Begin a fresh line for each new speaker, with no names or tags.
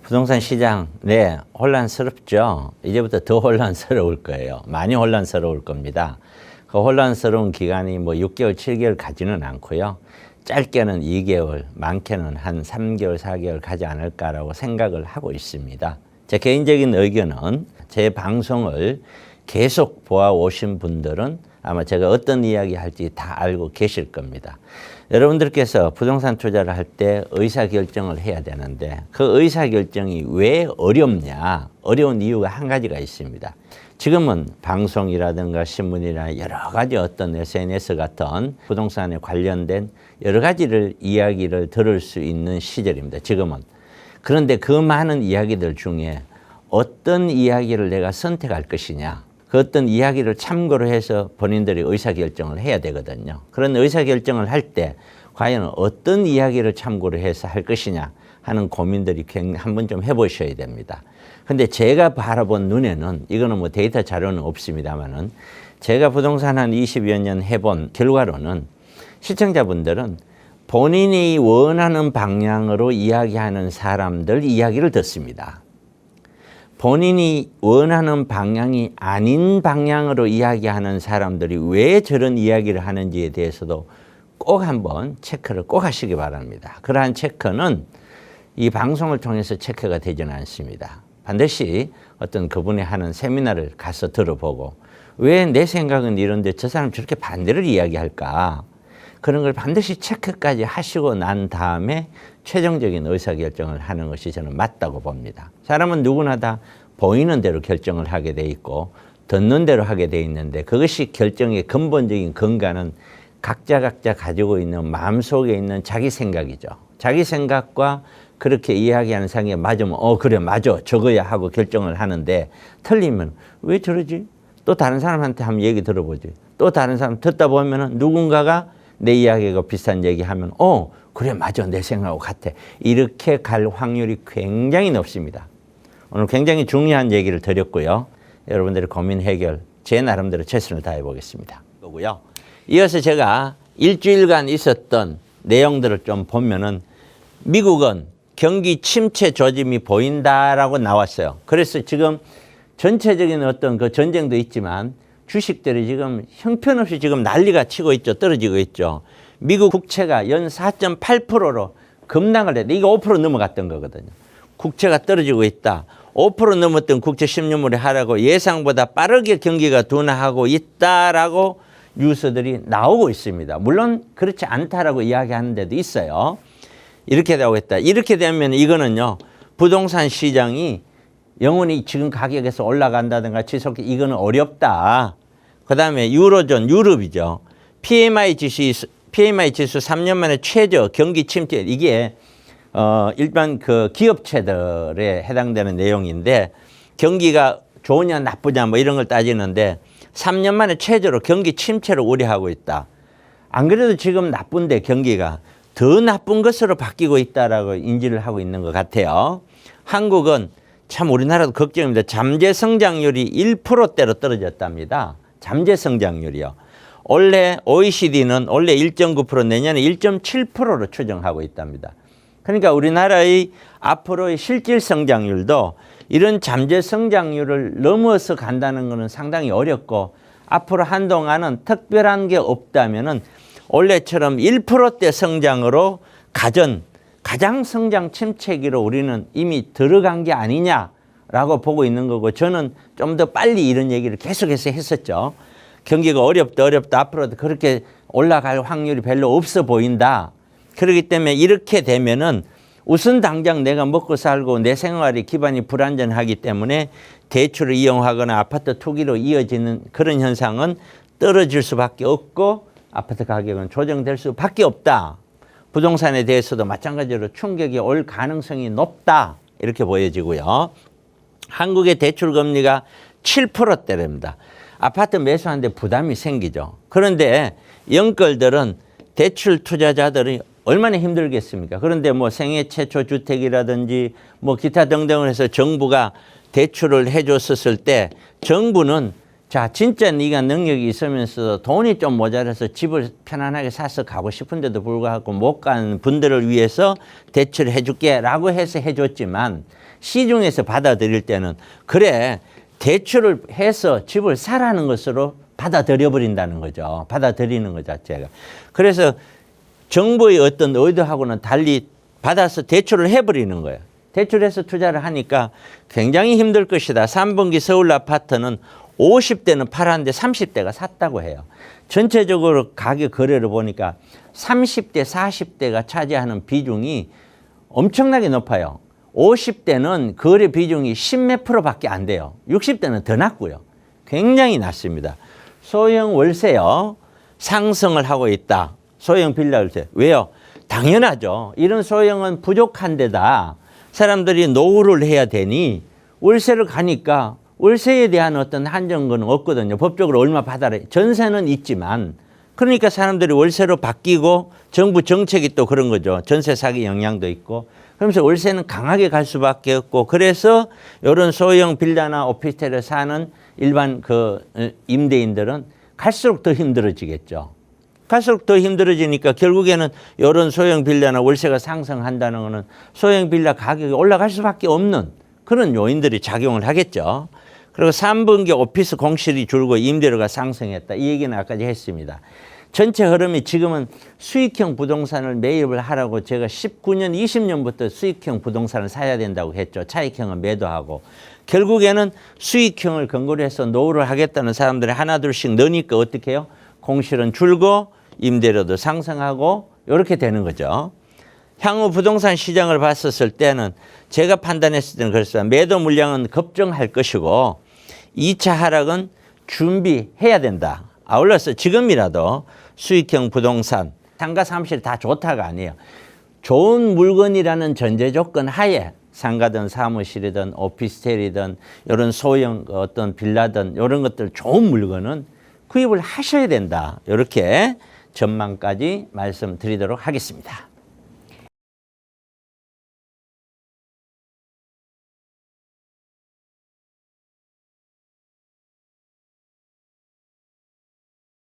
부동산 시장, 네, 혼란스럽죠. 이제부터 더 혼란스러울 거예요. 많이 혼란스러울 겁니다. 그 혼란스러운 기간이 뭐 6개월, 7개월 가지는 않고요. 짧게는 2개월, 많게는 한 3개월, 4개월 가지 않을까라고 생각을 하고 있습니다. 제 개인적인 의견은 제 방송을 계속 보아오신 분들은 아마 제가 어떤 이야기 할지 다 알고 계실 겁니다. 여러분들께서 부동산 투자를 할 때 의사결정을 해야 되는데 그 의사결정이 왜 어렵냐? 어려운 이유가 한 가지가 있습니다. 지금은 방송이라든가 신문이나 여러 가지 어떤 SNS 같은 부동산에 관련된 여러 가지를 이야기를 들을 수 있는 시절입니다. 지금은. 그런데 그 많은 이야기들 중에 어떤 이야기를 내가 선택할 것이냐? 그 어떤 이야기를 참고로 해서 본인들이 의사결정을 해야 되거든요. 그런 의사결정을 할 때 과연 어떤 이야기를 참고로 해서 할 것이냐 하는 고민들이 한번 좀 해보셔야 됩니다. 근데 제가 바라본 눈에는 이거는 뭐 데이터 자료는 없습니다만은 제가 부동산 한 20여 년 해본 결과로는 시청자분들은 본인이 원하는 방향으로 이야기하는 사람들 이야기를 듣습니다. 본인이 원하는 방향이 아닌 방향으로 이야기하는 사람들이 왜 저런 이야기를 하는지에 대해서도 꼭 한번 체크를 꼭 하시기 바랍니다. 그러한 체크는 이 방송을 통해서 체크가 되지는 않습니다. 반드시 어떤 그분이 하는 세미나를 가서 들어보고 왜 내 생각은 이런데 저 사람 저렇게 반대를 이야기할까? 그런 걸 반드시 체크까지 하시고 난 다음에 최종적인 의사결정을 하는 것이 저는 맞다고 봅니다. 사람은 누구나 다 보이는 대로 결정을 하게 돼 있고 듣는 대로 하게 돼 있는데 그것이 결정의 근본적인 근간은 각자 가지고 있는 마음속에 있는 자기 생각이죠. 자기 생각과 그렇게 이야기하는 사람이 맞으면 그래 맞아 저거야 하고 결정을 하는데 틀리면 왜 저러지? 또 다른 사람한테 한번 얘기 들어보지. 또 다른 사람 듣다 보면은 누군가가 내 이야기가 비슷한 얘기하면 그래 맞아 내 생각하고 같아. 이렇게 갈 확률이 굉장히 높습니다. 오늘 굉장히 중요한 얘기를 드렸고요. 여러분들의 고민 해결 제 나름대로 최선을 다해 보겠습니다. 거고요. 이어서 제가 일주일간 있었던 내용들을 좀 보면은 미국은 경기 침체 조짐이 보인다라고 나왔어요. 그래서 지금 전체적인 어떤 그 전쟁도 있지만 주식들이 지금 형편없이 지금 난리가 치고 있죠. 떨어지고 있죠. 미국 국채가 연 4.8%로 급락을 했는데 이게 5% 넘어갔던 거거든요. 국채가 떨어지고 있다. 5% 넘었던 국채 10년물이 하락하고 예상보다 빠르게 경기가 둔화하고 있다라고 뉴스들이 나오고 있습니다. 물론 그렇지 않다라고 이야기하는 데도 있어요. 이렇게 나오고 있다. 이렇게 되면 이거는요. 부동산 시장이 영원히 지금 가격에서 올라간다든가 지속해 이거는 어렵다. 그다음에 유로존, 유럽이죠. PMI 지수 3년 만에 최저 경기 침체 이게 일반 그 기업체들에 해당되는 내용인데 경기가 좋으냐 나쁘냐 뭐 이런 걸 따지는데 3년 만에 최저로 경기 침체를 우려하고 있다. 안 그래도 지금 나쁜데 경기가 더 나쁜 것으로 바뀌고 있다라고 인지를 하고 있는 것 같아요. 한국은 참 우리나라도 걱정입니다. 잠재 성장률이 1%대로 떨어졌답니다. 잠재 성장률이요. 원래 OECD는 원래 1.9% 내년에 1.7%로 추정하고 있답니다. 그러니까 우리나라의 앞으로의 실질 성장률도 이런 잠재 성장률을 넘어서 간다는 것은 상당히 어렵고 앞으로 한동안은 특별한 게 없다면은 원래처럼 1%대 성장으로 가장 성장 침체기로 우리는 이미 들어간 게 아니냐라고 보고 있는 거고 저는 좀 더 빨리 이런 얘기를 계속해서 했었죠. 경기가 어렵다 앞으로도 그렇게 올라갈 확률이 별로 없어 보인다. 그렇기 때문에 이렇게 되면은 우선 당장 내가 먹고 살고 내 생활이 기반이 불안전하기 때문에 대출을 이용하거나 아파트 투기로 이어지는 그런 현상은 떨어질 수밖에 없고 아파트 가격은 조정될 수밖에 없다. 부동산에 대해서도 마찬가지로 충격이 올 가능성이 높다. 이렇게 보여지고요. 한국의 대출 금리가 7%대랍니다. 아파트 매수하는데 부담이 생기죠. 그런데 영끌들은 대출 투자자들이 얼마나 힘들겠습니까? 그런데 뭐 생애 최초 주택이라든지 뭐 기타 등등을 해서 정부가 대출을 해줬었을 때 정부는 자, 진짜 네가 능력이 있으면서 돈이 좀 모자라서 집을 편안하게 사서 가고 싶은데도 불구하고 못 가는 분들을 위해서 대출을 해줄게 라고 해서 해줬지만 시중에서 받아들일 때는 그래 대출을 해서 집을 사라는 것으로 받아들여 버린다는 거죠. 받아들이는 것 자체가. 그래서 정부의 어떤 의도하고는 달리 받아서 대출을 해버리는 거예요. 대출해서 투자를 하니까 굉장히 힘들 것이다. 3분기 서울 아파트는 50대는 팔았는데 30대가 샀다고 해요. 전체적으로 가격 거래를 보니까 30대, 40대가 차지하는 비중이 엄청나게 높아요. 50대는 거래 비중이 10몇 프로밖에 안 돼요. 60대는 더 낮고요. 굉장히 낮습니다. 소형 월세요. 상승을 하고 있다. 소형 빌라 월세. 왜요? 당연하죠. 이런 소형은 부족한 데다 사람들이 노후를 해야 되니 월세를 가니까 월세에 대한 어떤 한정은 없거든요. 법적으로 얼마 받아라. 전세는 있지만 그러니까 사람들이 월세로 바뀌고 정부 정책이 또 그런 거죠. 전세 사기 영향도 있고 그러면서 월세는 강하게 갈 수밖에 없고 그래서 이런 소형 빌라나 오피스텔을 사는 일반 그 임대인들은 갈수록 더 힘들어지겠죠. 갈수록 더 힘들어지니까 결국에는 이런 소형 빌라나 월세가 상승한다는 것은 소형 빌라 가격이 올라갈 수밖에 없는 그런 요인들이 작용을 하겠죠. 그리고 3분기 오피스 공실이 줄고 임대료가 상승했다. 이 얘기는 아까 했습니다. 전체 흐름이 지금은 수익형 부동산을 매입을 하라고 제가 19년, 20년부터 수익형 부동산을 사야 된다고 했죠. 차익형은 매도하고. 결국에는 수익형을 근거로 해서 노후를 하겠다는 사람들이 하나둘씩 넣으니까 어떻게 해요? 공실은 줄고 임대료도 상승하고 이렇게 되는 거죠. 향후 부동산 시장을 봤었을 때는 제가 판단했을 때는 그렇습니다. 매도 물량은 급증할 것이고 2차 하락은 준비해야 된다. 아울러서 지금이라도 수익형 부동산, 상가 사무실 다 좋다가 아니에요. 좋은 물건이라는 전제 조건 하에 상가든 사무실이든 오피스텔이든 이런 소형 어떤 빌라든 이런 것들 좋은 물건은 구입을 하셔야 된다. 이렇게 전망까지 말씀드리도록 하겠습니다.